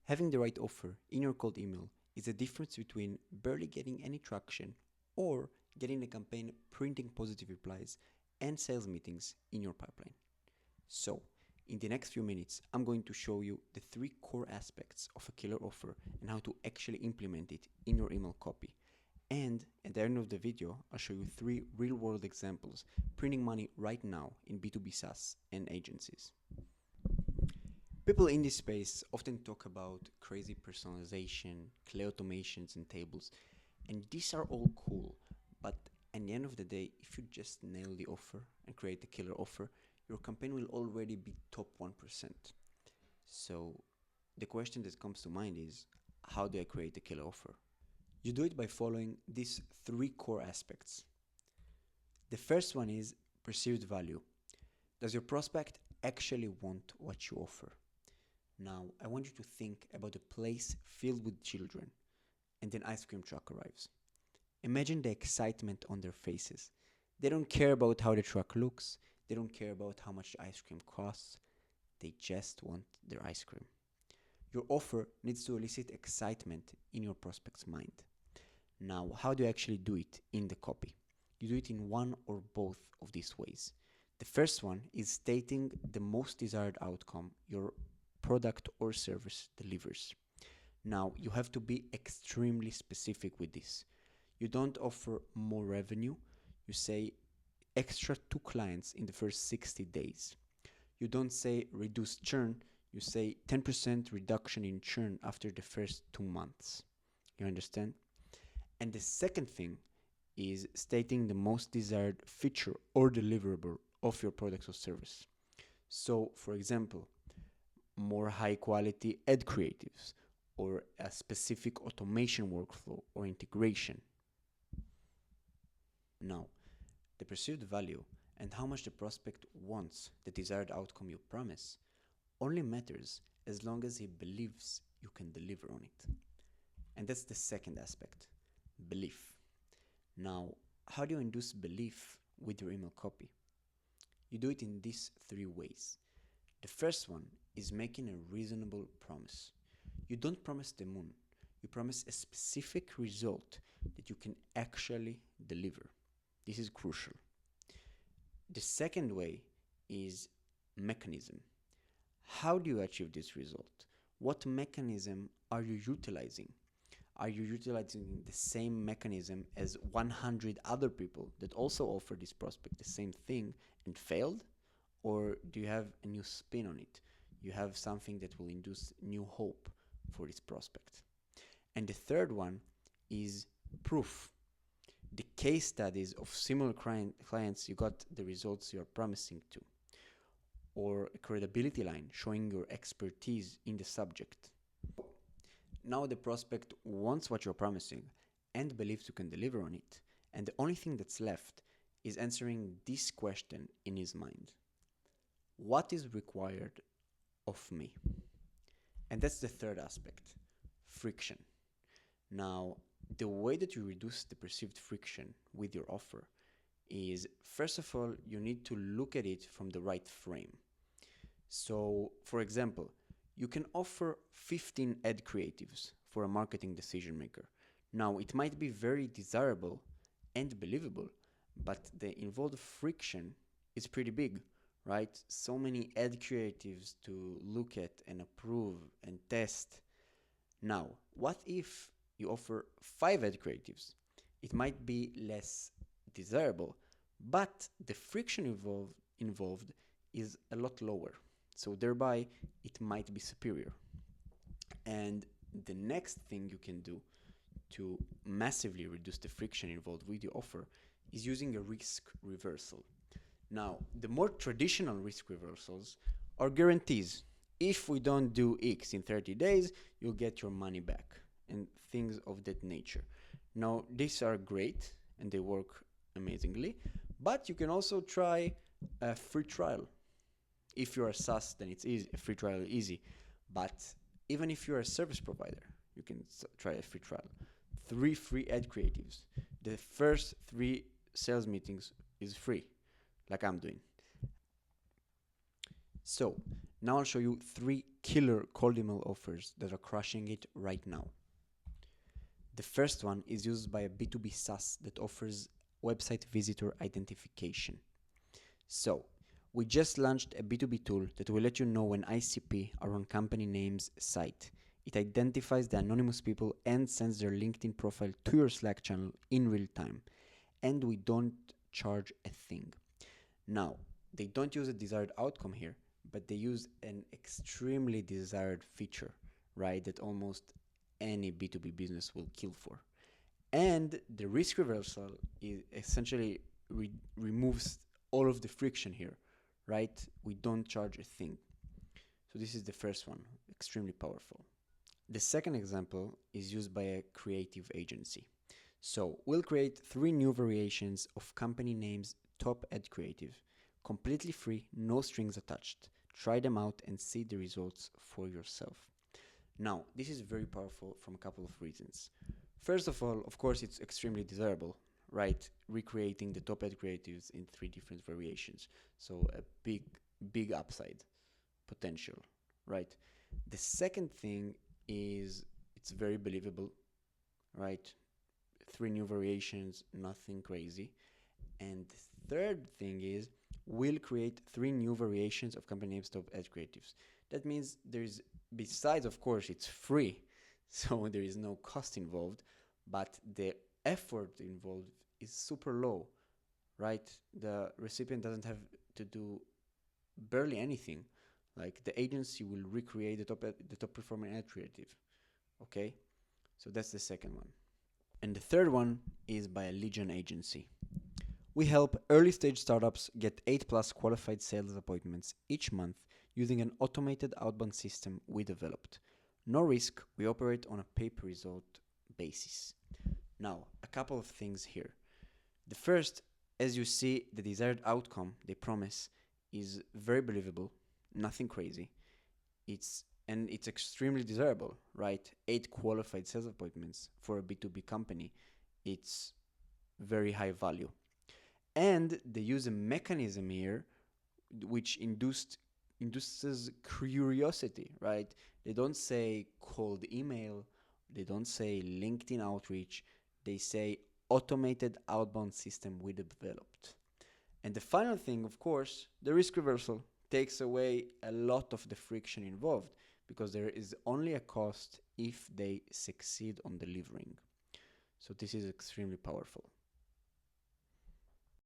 Having the right offer in your cold email is the difference between barely getting any traction or getting the campaign printing positive replies and sales meetings in your pipeline. So, in the next few minutes, I'm going to show you the 3 core aspects of a killer offer and how to actually implement it in your email copy. And at the end of the video, I'll show you 3 real-world examples printing money right now in B2B SaaS and agencies. People in this space often talk about crazy personalization, clear automations, and tables, and these are all cool, but at the end of the day, if you just nail the offer and create a killer offer, your campaign will already be top 1%. So the question that comes to mind is, how do I create a killer offer? You do it by following these 3 core aspects. The first one is perceived value. Does your prospect actually want what you offer? Now, I want you to think about a place filled with children and an ice cream truck arrives. Imagine the excitement on their faces. They don't care about how the truck looks. They don't care about how much the ice cream costs. They just want their ice cream. Your offer needs to elicit excitement in your prospect's mind. Now, how do you actually do it in the copy? You do it in one or both of these ways. The first one is stating the most desired outcome your product or service delivers. Now, you have to be extremely specific with this. You don't offer more revenue. You say extra 2 clients in the first 60 days. You don't say reduce churn. You say 10% reduction in churn after the first 2 months. You understand? And the second thing is stating the most desired feature or deliverable of your product or service. So, for example, more high quality ad creatives or a specific automation workflow or integration. Now, the perceived value and how much the prospect wants the desired outcome you promise only matters as long as he believes you can deliver on it. And that's the second aspect, belief. Now, how do you induce belief with your email copy? You do it in these 3 ways. The first one is making a reasonable promise. You don't promise the moon. You promise a specific result that you can actually deliver. This is crucial. The second way is mechanism. How do you achieve this result? What mechanism are you utilizing? Are you utilizing the same mechanism as 100 other people that also offer this prospect the same thing and failed? Or do you have a new spin on it? You have something that will induce new hope for this prospect. And the third one is proof. The case studies of similar clients you got the results you are promising to. Or a credibility line showing your expertise in the subject. Now the prospect wants what you're promising and believes you can deliver on it. And the only thing that's left is answering this question in his mind. What is required of me? And that's the third aspect, friction. Now, the way that you reduce the perceived friction with your offer is, first of all, you need to look at it from the right frame. So, for example, you can offer 15 ad creatives for a marketing decision maker. Now, it might be very desirable and believable, but the involved friction is pretty big, right? So many ad creatives to look at and approve and test. Now, what if you offer 5 ad creatives? It might be less desirable, but the friction involved is a lot lower. So thereby, it might be superior. And the next thing you can do to massively reduce the friction involved with your offer is using a risk reversal. Now, the more traditional risk reversals are guarantees. If we don't do X in 30 days, you'll get your money back and things of that nature. Now, these are great and they work amazingly, but you can also try a free trial. If you're a SaaS, then it's easy. A free trial is easy. But even if you're a service provider, you can try a free trial. 3 free ad creatives. The first 3 sales meetings is free, like I'm doing. So now I'll show you 3 killer cold email offers that are crushing it right now. The first one is used by a B2B SaaS that offers website visitor identification. So, we just launched a B2B tool that will let you know when ICP are on company name's site. It identifies the anonymous people and sends their LinkedIn profile to your Slack channel in real time. And we don't charge a thing. Now, they don't use a desired outcome here, but they use an extremely desired feature, right, that almost any B2B business will kill for. And the risk reversal is essentially removes all of the friction here, right? We don't charge a thing. So this is the first one, extremely powerful. The second example is used by a creative agency. So we'll create 3 new variations of company names top ad creative, completely free, no strings attached. Try them out and see the results for yourself. Now, this is very powerful from a couple of reasons. First of all, of course, it's extremely desirable, right? Recreating the top ad creatives in 3 different variations. So a big upside potential, right? The second thing is it's very believable, right? 3 new variations, nothing crazy. And the third thing is we'll create 3 new variations of company names top ad creatives. That means there's, besides, of course, it's free, so there is no cost involved, but the effort involved is super low, right? The recipient doesn't have to do barely anything. Like the agency will recreate the top performing ad creative, okay? So that's the second one. And the third one is by a lead gen agency. We help early stage startups get 8+ qualified sales appointments each month using an automated outbound system we developed. No risk, we operate on a pay-per-result basis. Now, a couple of things here. The first, as you see, the desired outcome they promise is very believable, nothing crazy. It's extremely desirable, right? 8 qualified sales appointments for a B2B company. It's very high value. And they use a mechanism here which induces curiosity, right? They don't say cold email, they don't say LinkedIn outreach, they say automated outbound system we developed. And the final thing, of course, the risk reversal takes away a lot of the friction involved because there is only a cost if they succeed on delivering. So this is extremely powerful.